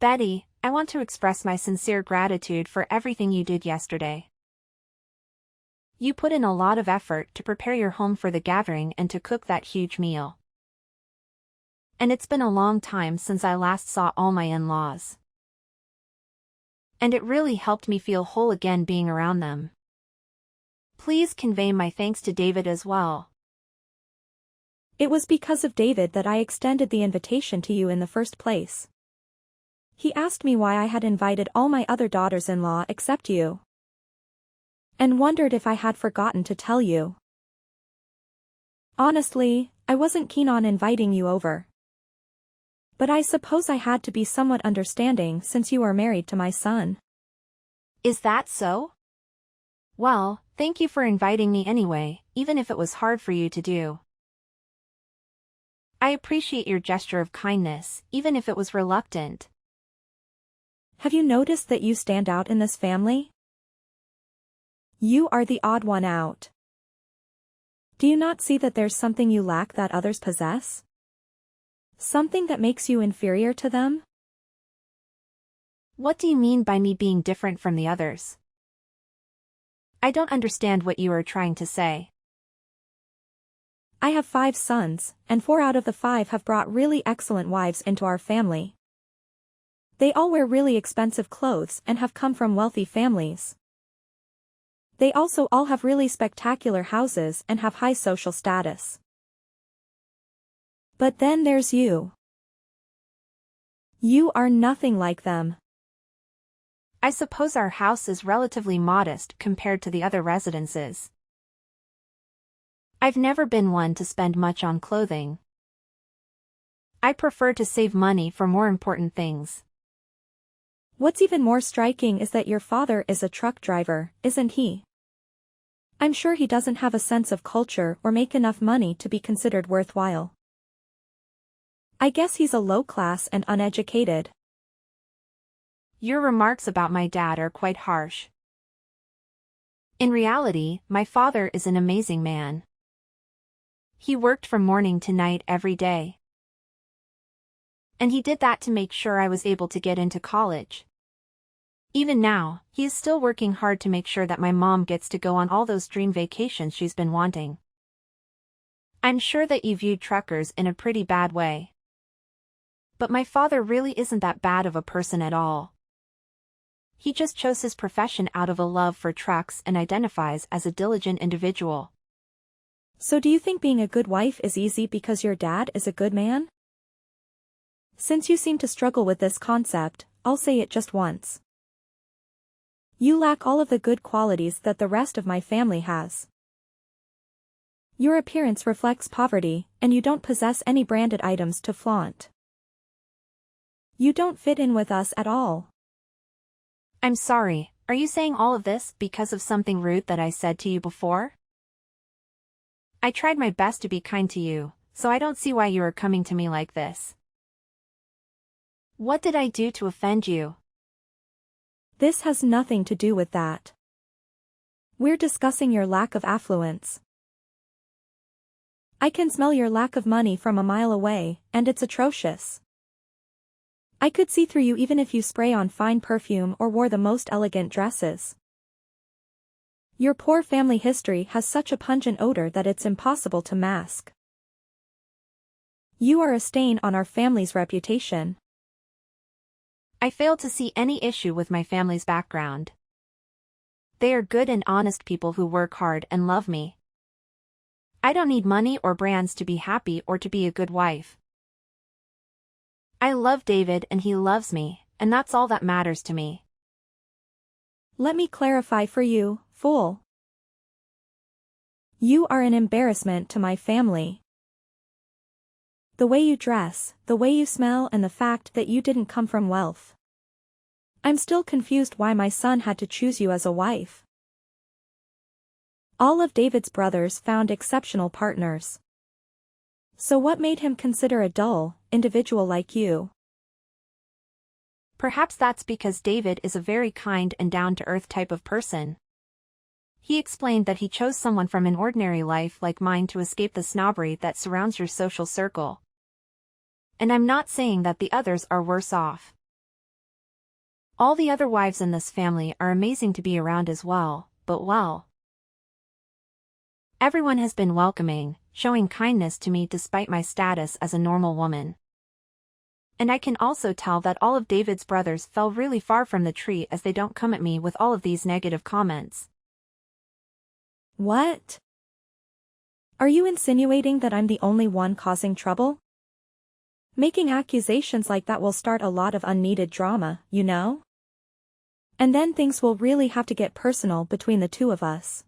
Betty, I want to express my sincere gratitude for everything you did yesterday. You put in a lot of effort to prepare your home for the gathering and to cook that huge meal. And it's been a long time since I last saw all my in-laws. And it really helped me feel whole again being around them. Please convey my thanks to David as well. It was because of David that I extended the invitation to you in the first place. He asked me why I had invited all my other daughters-in-law except you. And wondered if I had forgotten to tell you. Honestly, I wasn't keen on inviting you over. But I suppose I had to be somewhat understanding since you are married to my son. Is that so? Well, thank you for inviting me anyway, even if it was hard for you to do. I appreciate your gesture of kindness, even if it was reluctant. Have you noticed that you stand out in this family? You are the odd one out. Do you not see that there's something you lack that others possess? Something that makes you inferior to them? What do you mean by me being different from the others? I don't understand what you are trying to say. I have 5 sons, and 4 out of the 5 have brought really excellent wives into our family. They all wear really expensive clothes and have come from wealthy families. They also all have really spectacular houses and have high social status. But then there's you. You are nothing like them. I suppose our house is relatively modest compared to the other residences. I've never been one to spend much on clothing. I prefer to save money for more important things. What's even more striking is that your father is a truck driver, isn't he? I'm sure he doesn't have a sense of culture or make enough money to be considered worthwhile. I guess he's a low class and uneducated. Your remarks about my dad are quite harsh. In reality, my father is an amazing man. He worked from morning to night every day. And he did that to make sure I was able to get into college. Even now, he is still working hard to make sure that my mom gets to go on all those dream vacations she's been wanting. I'm sure that you viewed truckers in a pretty bad way. But my father really isn't that bad of a person at all. He just chose his profession out of a love for trucks and identifies as a diligent individual. So do you think being a good wife is easy because your dad is a good man? Since you seem to struggle with this concept, I'll say it just once. You lack all of the good qualities that the rest of my family has. Your appearance reflects poverty, and you don't possess any branded items to flaunt. You don't fit in with us at all. I'm sorry, are you saying all of this because of something rude that I said to you before? I tried my best to be kind to you, so I don't see why you are coming to me like this. What did I do to offend you? This has nothing to do with that. We're discussing your lack of affluence. I can smell your lack of money from a mile away, and it's atrocious. I could see through you even if you spray on fine perfume or wore the most elegant dresses. Your poor family history has such a pungent odor that it's impossible to mask. You are a stain on our family's reputation. I fail to see any issue with my family's background. They are good and honest people who work hard and love me. I don't need money or brands to be happy or to be a good wife. I love David and he loves me, and that's all that matters to me. Let me clarify for you, fool. You are an embarrassment to my family. The way you dress, the way you smell, and the fact that you didn't come from wealth. I'm still confused why my son had to choose you as a wife. All of David's brothers found exceptional partners. So what made him consider a dull individual like you? Perhaps that's because David is a very kind and down-to-earth type of person. He explained that he chose someone from an ordinary life like mine to escape the snobbery that surrounds your social circle. And I'm not saying that the others are worse off. All the other wives in this family are amazing to be around as well, but well. Everyone has been welcoming, showing kindness to me despite my status as a normal woman. And I can also tell that all of David's brothers fell really far from the tree as they don't come at me with all of these negative comments. What? Are you insinuating that I'm the only one causing trouble? Making accusations like that will start a lot of unneeded drama, you know? And then things will really have to get personal between the two of us.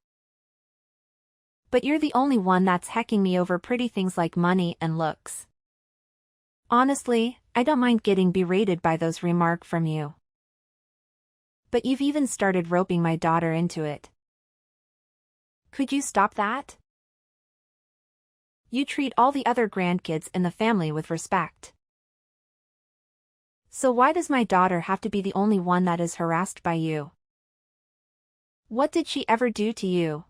But you're the only one that's hecking me over pretty things like money and looks. Honestly, I don't mind getting berated by those remarks from you. But you've even started roping my daughter into it. Could you stop that? You treat all the other grandkids in the family with respect. So why does my daughter have to be the only one that is harassed by you? What did she ever do to you?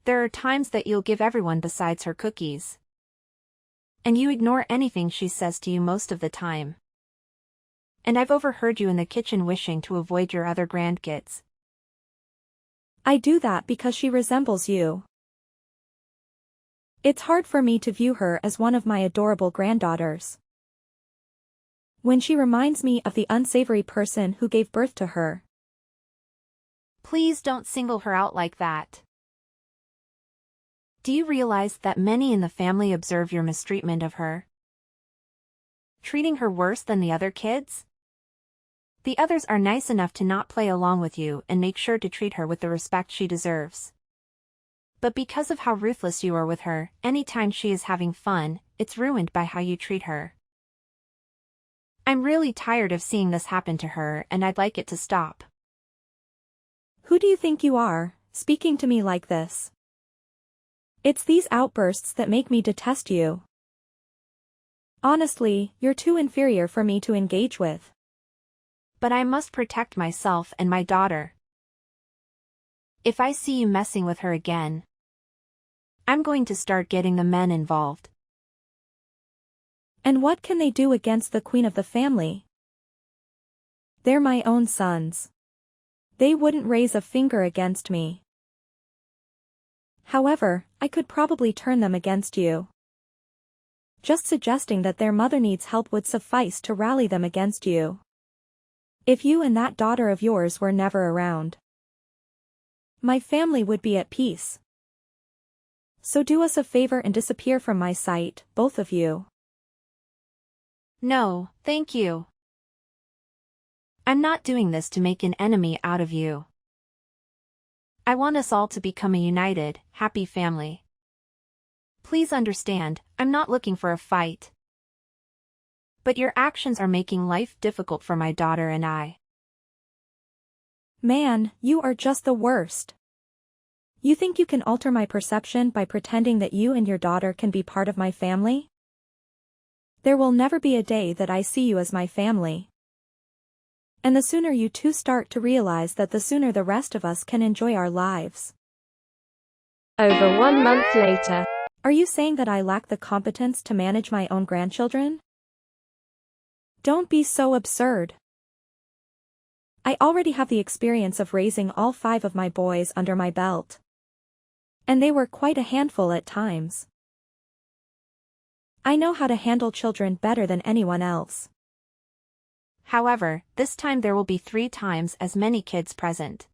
There are times that you'll give everyone besides her cookies. And you ignore anything she says to you most of the time. And I've overheard you in the kitchen wishing to avoid your other grandkids. I do that because she resembles you. It's hard for me to view her as one of my adorable granddaughters. When she reminds me of the unsavory person who gave birth to her. Please don't single her out like that. Do you realize that many in the family observe your mistreatment of her? Treating her worse than the other kids? The others are nice enough to not play along with you and make sure to treat her with the respect she deserves. But because of how ruthless you are with her, anytime she is having fun, it's ruined by how you treat her. I'm really tired of seeing this happen to her and I'd like it to stop. Who do you think you are, speaking to me like this? It's these outbursts that make me detest you. Honestly, you're too inferior for me to engage with. But I must protect myself and my daughter. If I see you messing with her again, I'm going to start getting the men involved. And what can they do against the queen of the family? They're my own sons. They wouldn't raise a finger against me. However, I could probably turn them against you. Just suggesting that their mother needs help would suffice to rally them against you. If you and that daughter of yours were never around, my family would be at peace. So do us a favor and disappear from my sight, both of you. No, thank you. I'm not doing this to make an enemy out of you. I want us all to become a united, happy family. Please understand, I'm not looking for a fight. But your actions are making life difficult for my daughter and I. Man, you are just the worst. You think you can alter my perception by pretending that you and your daughter can be part of my family? There will never be a day that I see you as my family. And the sooner you two start to realize that, the sooner the rest of us can enjoy our lives. Over 1 month later. Are you saying that I lack the competence to manage my own grandchildren? Don't be so absurd. I already have the experience of raising all 5 of my boys under my belt. And they were quite a handful at times. I know how to handle children better than anyone else. However, this time there will be 3 times as many kids present.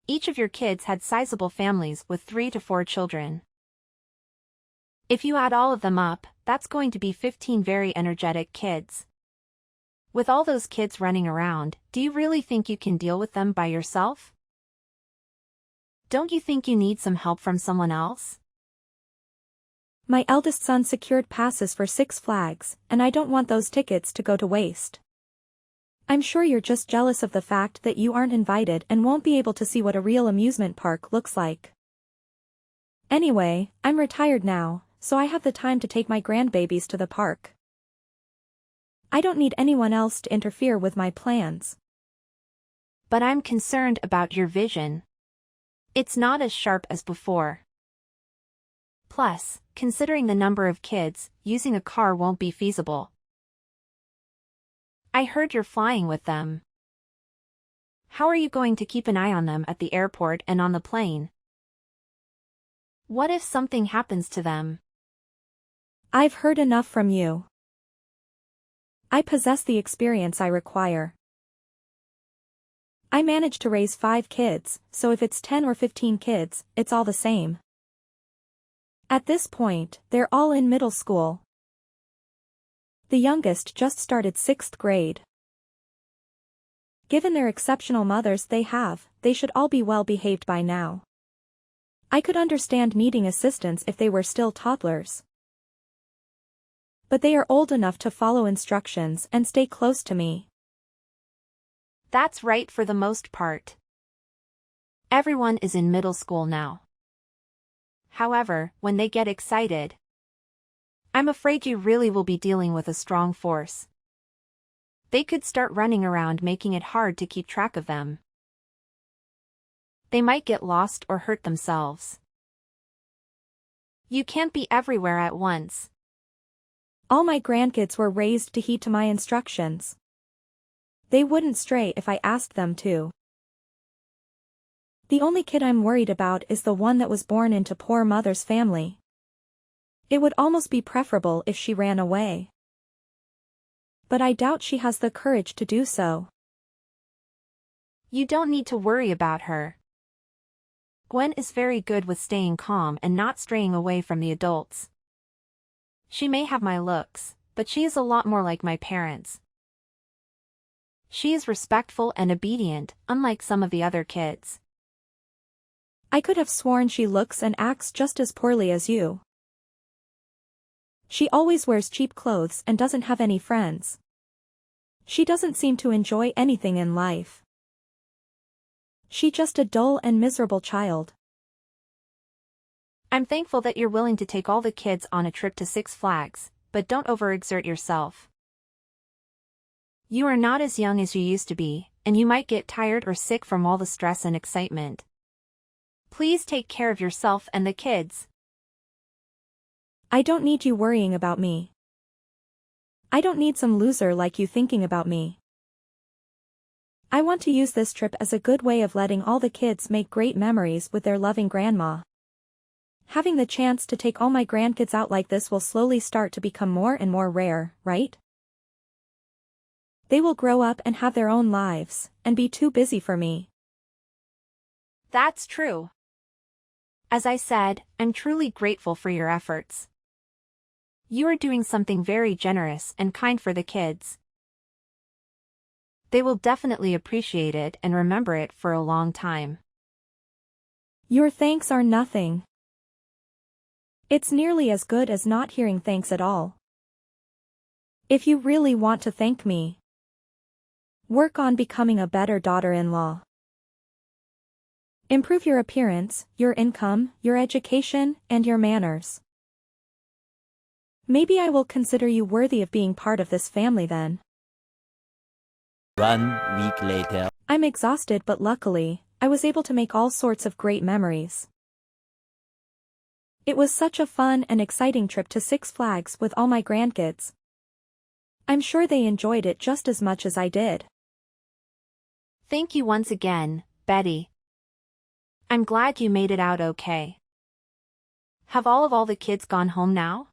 Each of your kids had sizable families with 3 to 4 children. If you add all of them up, that's going to be 15 very energetic kids. With all those kids running around, do you really think you can deal with them by yourself? Don't you think you need some help from someone else? My eldest son secured passes for 6 Flags, and I don't want those tickets to go to waste. I'm sure you're just jealous of the fact that you aren't invited and won't be able to see what a real amusement park looks like. Anyway, I'm retired now, so I have the time to take my grandbabies to the park. I don't need anyone else to interfere with my plans. But I'm concerned about your vision. It's not as sharp as before. Plus, considering the number of kids, using a car won't be feasible. I heard you're flying with them. How are you going to keep an eye on them at the airport and on the plane? What if something happens to them? I've heard enough from you. I possess the experience I require. I managed to raise 5 kids, so if it's 10 or 15 kids, it's all the same. At this point, they're all in middle school. The youngest just started 6th grade. Given their exceptional mothers they have, they should all be well behaved by now. I could understand needing assistance if they were still toddlers. But they are old enough to follow instructions and stay close to me. That's right for the most part. Everyone is in middle school now. However, when they get excited, I'm afraid you really will be dealing with a strong force. They could start running around making it hard to keep track of them. They might get lost or hurt themselves. You can't be everywhere at once. All my grandkids were raised to heed to my instructions. They wouldn't stray if I asked them to. The only kid I'm worried about is the one that was born into poor mother's family. It would almost be preferable if she ran away. But I doubt she has the courage to do so. You don't need to worry about her. Gwen is very good with staying calm and not straying away from the adults. She may have my looks, but she is a lot more like my parents. She is respectful and obedient, unlike some of the other kids. I could have sworn she looks and acts just as poorly as you. She always wears cheap clothes and doesn't have any friends. She doesn't seem to enjoy anything in life. She's just a dull and miserable child. I'm thankful that you're willing to take all the kids on a trip to Six Flags, but don't overexert yourself. You are not as young as you used to be, and you might get tired or sick from all the stress and excitement. Please take care of yourself and the kids. I don't need you worrying about me. I don't need some loser like you thinking about me. I want to use this trip as a good way of letting all the kids make great memories with their loving grandma. Having the chance to take all my grandkids out like this will slowly start to become more and more rare, right? They will grow up and have their own lives, and be too busy for me. That's true. As I said, I'm truly grateful for your efforts. You are doing something very generous and kind for the kids. They will definitely appreciate it and remember it for a long time. Your thanks are nothing. It's nearly as good as not hearing thanks at all. If you really want to thank me, work on becoming a better daughter-in-law. Improve your appearance, your income, your education, and your manners. Maybe I will consider you worthy of being part of this family then. 1 week later. I'm exhausted, but luckily, I was able to make all sorts of great memories. It was such a fun and exciting trip to Six Flags with all my grandkids. I'm sure they enjoyed it just as much as I did. Thank you once again, Betty. I'm glad you made it out okay. Have all the kids gone home now?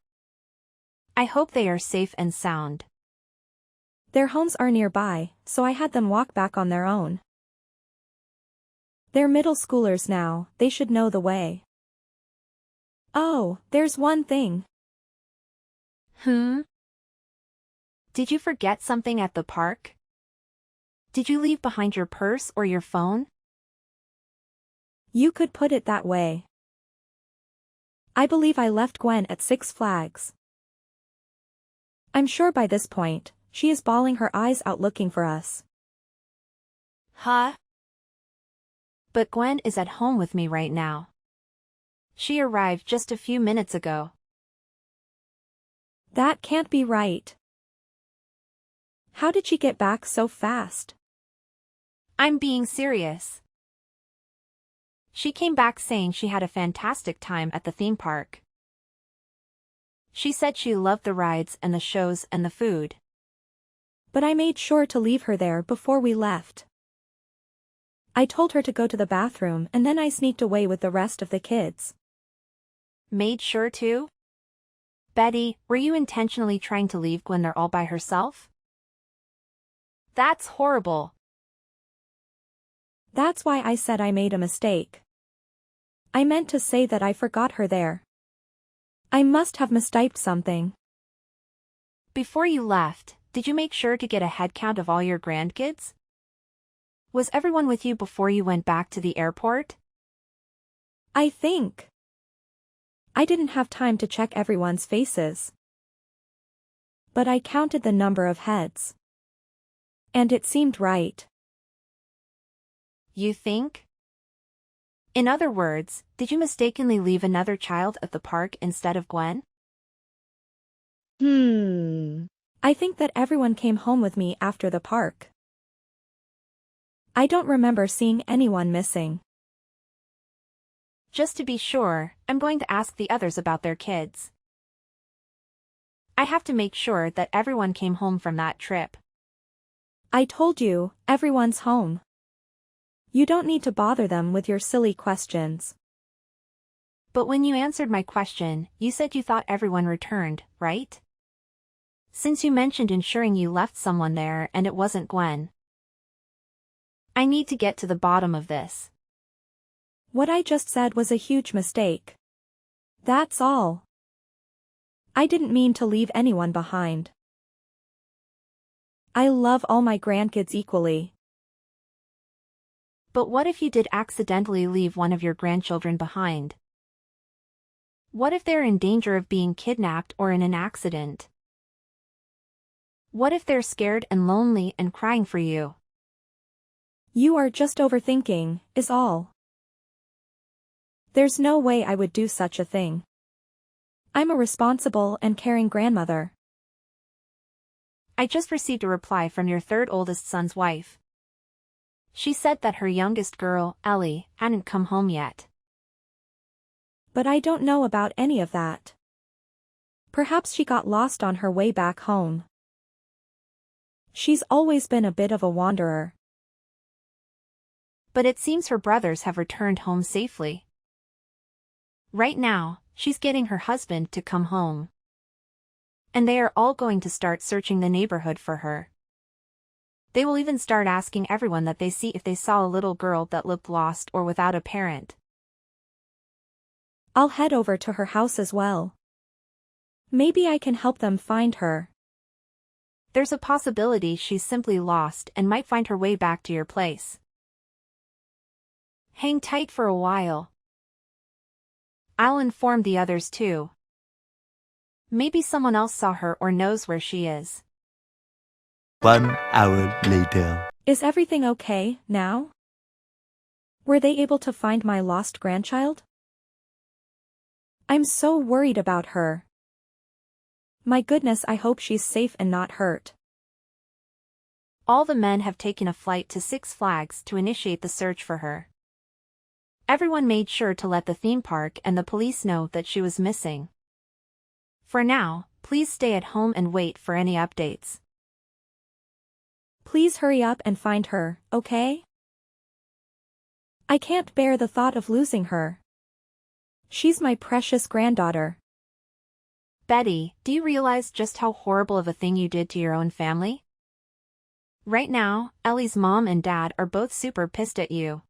I hope they are safe and sound. Their homes are nearby, so I had them walk back on their own. They're middle schoolers now, they should know the way. Oh, there's one thing. Did you forget something at the park? Did you leave behind your purse or your phone? You could put it that way. I believe I left Gwen at Six Flags. I'm sure by this point, she is bawling her eyes out looking for us. Huh? But Gwen is at home with me right now. She arrived just a few minutes ago. That can't be right. How did she get back so fast? I'm being serious. She came back saying she had a fantastic time at the theme park. She said she loved the rides and the shows and the food. But I made sure to leave her there before we left. I told her to go to the bathroom and then I sneaked away with the rest of the kids. Made sure to? Betty, were you intentionally trying to leave Gwen there all by herself? That's horrible. That's why I said I made a mistake. I meant to say that I forgot her there. I must have mistyped something. Before you left, did you make sure to get a head count of all your grandkids? Was everyone with you before you went back to the airport? I think. I didn't have time to check everyone's faces. But I counted the number of heads. And it seemed right. You think? In other words, did you mistakenly leave another child at the park instead of Gwen? I think that everyone came home with me after the park. I don't remember seeing anyone missing. Just to be sure, I'm going to ask the others about their kids. I have to make sure that everyone came home from that trip. I told you, everyone's home. You don't need to bother them with your silly questions. But when you answered my question, you said you thought everyone returned, right? Since you mentioned ensuring you left someone there and it wasn't Gwen. I need to get to the bottom of this. What I just said was a huge mistake. That's all. I didn't mean to leave anyone behind. I love all my grandkids equally. But what if you did accidentally leave one of your grandchildren behind? What if they're in danger of being kidnapped or in an accident? What if they're scared and lonely and crying for you? You are just overthinking, is all. There's no way I would do such a thing. I'm a responsible and caring grandmother. I just received a reply from your third oldest son's wife. She said that her youngest girl, Ellie, hadn't come home yet. But I don't know about any of that. Perhaps she got lost on her way back home. She's always been a bit of a wanderer. But it seems her brothers have returned home safely. Right now, she's getting her husband to come home. And they are all going to start searching the neighborhood for her. They will even start asking everyone that they see if they saw a little girl that looked lost or without a parent. I'll head over to her house as well. Maybe I can help them find her. There's a possibility she's simply lost and might find her way back to your place. Hang tight for a while. I'll inform the others too. Maybe someone else saw her or knows where she is. 1 hour later. Is everything okay now? Were they able to find my lost grandchild? I'm so worried about her. My goodness, I hope she's safe and not hurt. All the men have taken a flight to Six Flags to initiate the search for her. Everyone made sure to let the theme park and the police know that she was missing. For now, please stay at home and wait for any updates. Please hurry up and find her, okay? I can't bear the thought of losing her. She's my precious granddaughter. Betty, do you realize just how horrible of a thing you did to your own family? Right now, Ellie's mom and dad are both super pissed at you.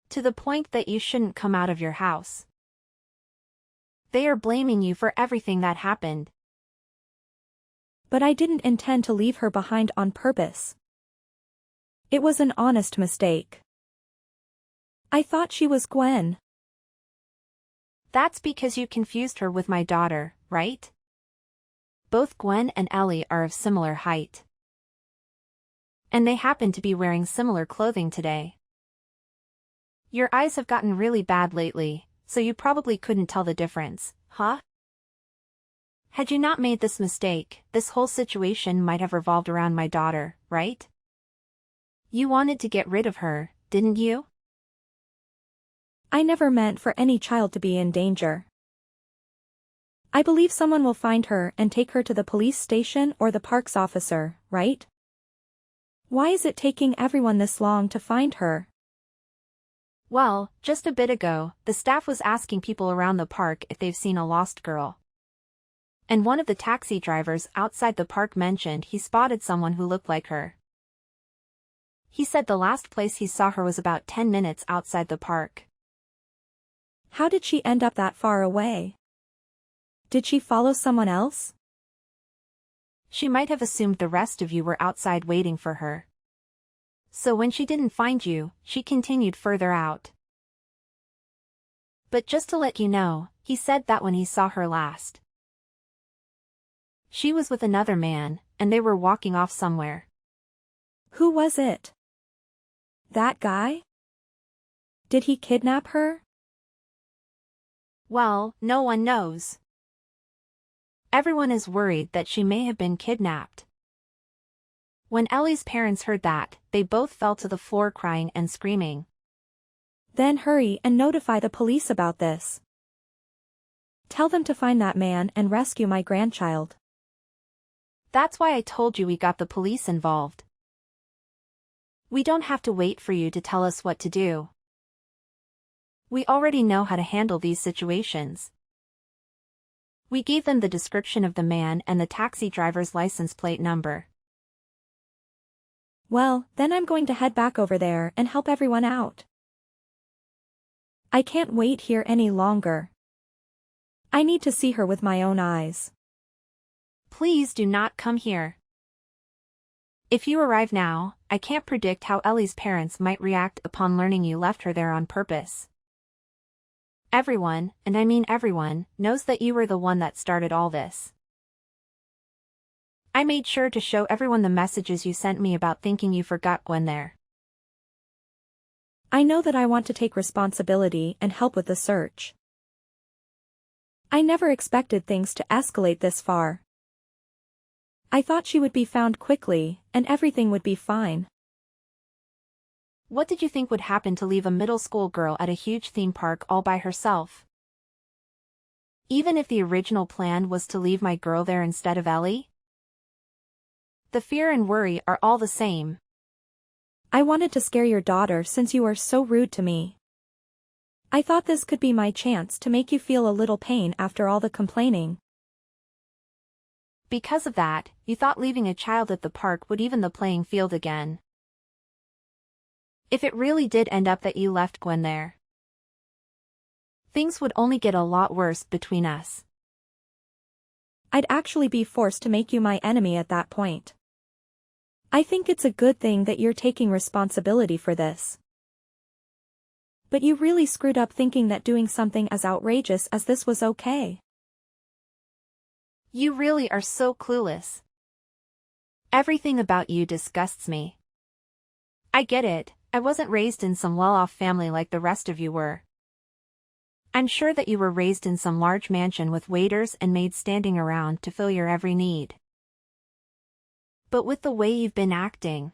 To the point that you shouldn't come out of your house. They are blaming you for everything that happened. But I didn't intend to leave her behind on purpose. It was an honest mistake. I thought she was Gwen. That's because you confused her with my daughter, right? Both Gwen and Ellie are of similar height. And they happen to be wearing similar clothing today. Your eyes have gotten really bad lately, so you probably couldn't tell the difference, huh? Had you not made this mistake, this whole situation might have revolved around my daughter, right? You wanted to get rid of her, didn't you? I never meant for any child to be in danger. I believe someone will find her and take her to the police station or the park's officer, right? Why is it taking everyone this long to find her? Well, just a bit ago, the staff was asking people around the park if they've seen a lost girl. And one of the taxi drivers outside the park mentioned he spotted someone who looked like her. He said the last place he saw her was about 10 minutes outside the park. How did she end up that far away? Did she follow someone else? She might have assumed the rest of you were outside waiting for her. So when she didn't find you, she continued further out. But just to let you know, he said that when he saw her last, she was with another man, and they were walking off somewhere. Who was it? That guy? Did he kidnap her? Well, no one knows. Everyone is worried that she may have been kidnapped. When Ellie's parents heard that, they both fell to the floor crying and screaming. Then hurry and notify the police about this. Tell them to find that man and rescue my grandchild. That's why I told you we got the police involved. We don't have to wait for you to tell us what to do. We already know how to handle these situations. We gave them the description of the man and the taxi driver's license plate number. Well, then I'm going to head back over there and help everyone out. I can't wait here any longer. I need to see her with my own eyes. Please do not come here. If you arrive now, I can't predict how Ellie's parents might react upon learning you left her there on purpose. Everyone, and I mean everyone, knows that you were the one that started all this. I made sure to show everyone the messages you sent me about thinking you forgot Gwen there. I know that I want to take responsibility and help with the search. I never expected things to escalate this far. I thought she would be found quickly, and everything would be fine. What did you think would happen to leave a middle school girl at a huge theme park all by herself? Even if the original plan was to leave my girl there instead of Ellie? The fear and worry are all the same. I wanted to scare your daughter since you are so rude to me. I thought this could be my chance to make you feel a little pain after all the complaining. Because of that, you thought leaving a child at the park would even the playing field again. If it really did end up that you left Gwen there, things would only get a lot worse between us. I'd actually be forced to make you my enemy at that point. I think it's a good thing that you're taking responsibility for this. But you really screwed up thinking that doing something as outrageous as this was okay. You really are so clueless. Everything about you disgusts me. I get it, I wasn't raised in some well-off family like the rest of you were. I'm sure that you were raised in some large mansion with waiters and maids standing around to fill your every need. But with the way you've been acting,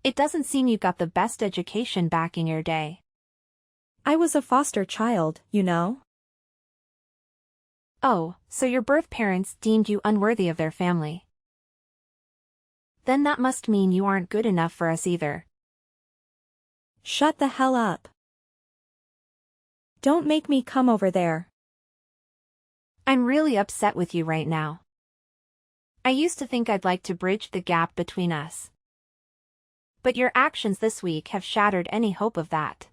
it doesn't seem you got the best education back in your day. I was a foster child, you know. Oh, so your birth parents deemed you unworthy of their family. Then that must mean you aren't good enough for us either. Shut the hell up. Don't make me come over there. I'm really upset with you right now. I used to think I'd like to bridge the gap between us. But your actions this week have shattered any hope of that.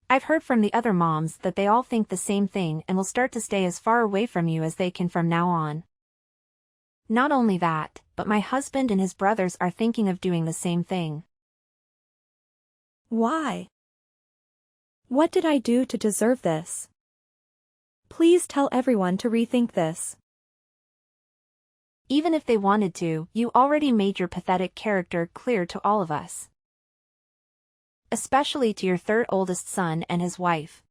I've heard from the other moms that they all think the same thing and will start to stay as far away from you as they can from now on. Not only that, but my husband and his brothers are thinking of doing the same thing. Why? What did I do to deserve this? Please tell everyone to rethink this. Even if they wanted to, you already made your pathetic character clear to all of us. Especially to your third oldest son and his wife.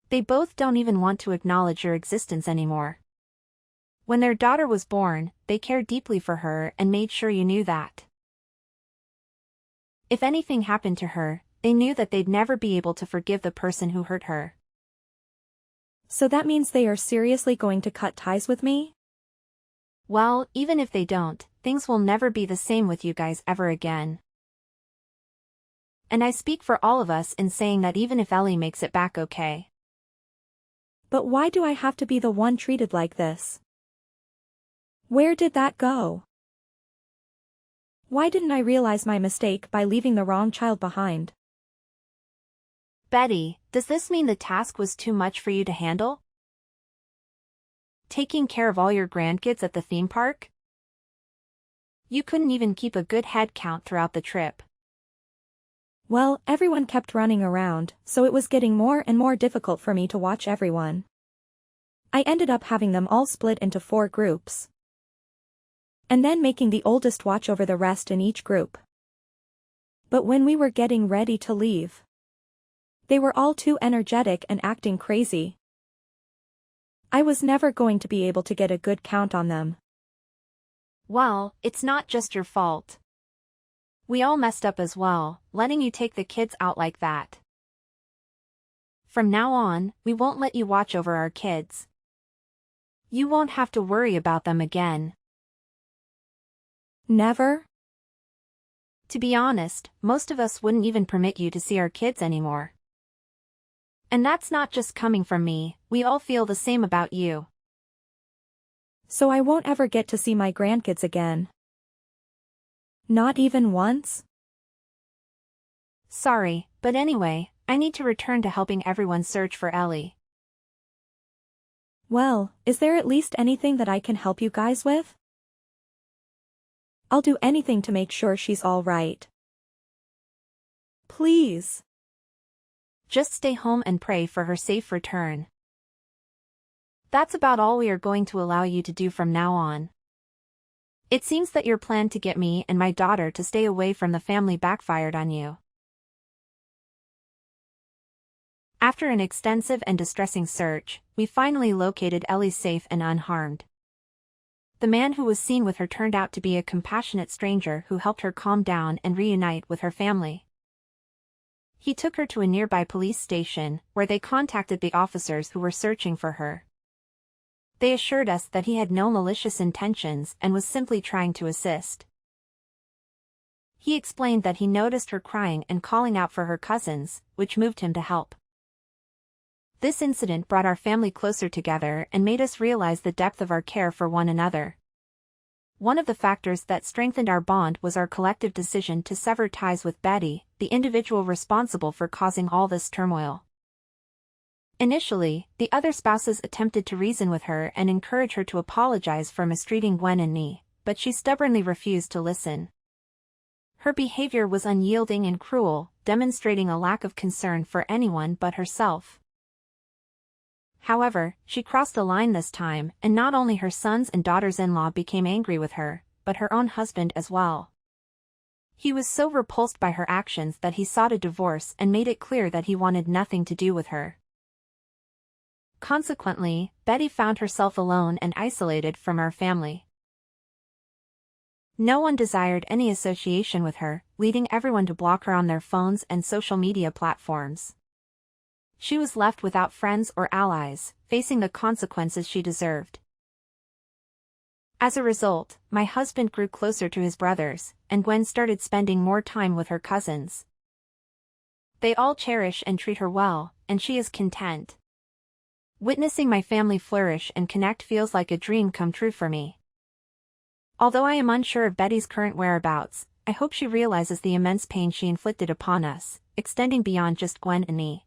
They both don't even want to acknowledge your existence anymore. When their daughter was born, they cared deeply for her and made sure you knew that. If anything happened to her, they knew that they'd never be able to forgive the person who hurt her. So that means they are seriously going to cut ties with me? Well, even if they don't, things will never be the same with you guys ever again. And I speak for all of us in saying that even if Ellie makes it back okay. But why do I have to be the one treated like this? Where did that go? Why didn't I realize my mistake by leaving the wrong child behind? Betty, does this mean the task was too much for you to handle? Taking care of all your grandkids at the theme park? You couldn't even keep a good head count throughout the trip. Well, everyone kept running around, so it was getting more and more difficult for me to watch everyone. I ended up having them all split into 4 groups. And then making the oldest watch over the rest in each group. But when we were getting ready to leave, they were all too energetic and acting crazy. I was never going to be able to get a good count on them. Well, it's not just your fault. We all messed up as well, letting you take the kids out like that. From now on, we won't let you watch over our kids. You won't have to worry about them again. Never? To be honest, most of us wouldn't even permit you to see our kids anymore. And that's not just coming from me, we all feel the same about you. So I won't ever get to see my grandkids again. Not even once? Sorry, but anyway, I need to return to helping everyone search for Ellie. Well, is there at least anything that I can help you guys with? I'll do anything to make sure she's all right. Please. Just stay home and pray for her safe return. That's about all we are going to allow you to do from now on. It seems that your plan to get me and my daughter to stay away from the family backfired on you. After an extensive and distressing search, we finally located Ellie safe and unharmed. The man who was seen with her turned out to be a compassionate stranger who helped her calm down and reunite with her family. He took her to a nearby police station, where they contacted the officers who were searching for her. They assured us that he had no malicious intentions and was simply trying to assist. He explained that he noticed her crying and calling out for her cousins, which moved him to help. This incident brought our family closer together and made us realize the depth of our care for one another. One of the factors that strengthened our bond was our collective decision to sever ties with Betty, the individual responsible for causing all this turmoil. Initially, the other spouses attempted to reason with her and encourage her to apologize for mistreating Gwen and me, but she stubbornly refused to listen. Her behavior was unyielding and cruel, demonstrating a lack of concern for anyone but herself. However, she crossed the line this time, and not only her sons and daughters-in-law became angry with her, but her own husband as well. He was so repulsed by her actions that he sought a divorce and made it clear that he wanted nothing to do with her. Consequently, Betty found herself alone and isolated from our family. No one desired any association with her, leading everyone to block her on their phones and social media platforms. She was left without friends or allies, facing the consequences she deserved. As a result, my husband grew closer to his brothers, and Gwen started spending more time with her cousins. They all cherish and treat her well, and she is content. Witnessing my family flourish and connect feels like a dream come true for me. Although I am unsure of Betty's current whereabouts, I hope she realizes the immense pain she inflicted upon us, extending beyond just Gwen and me.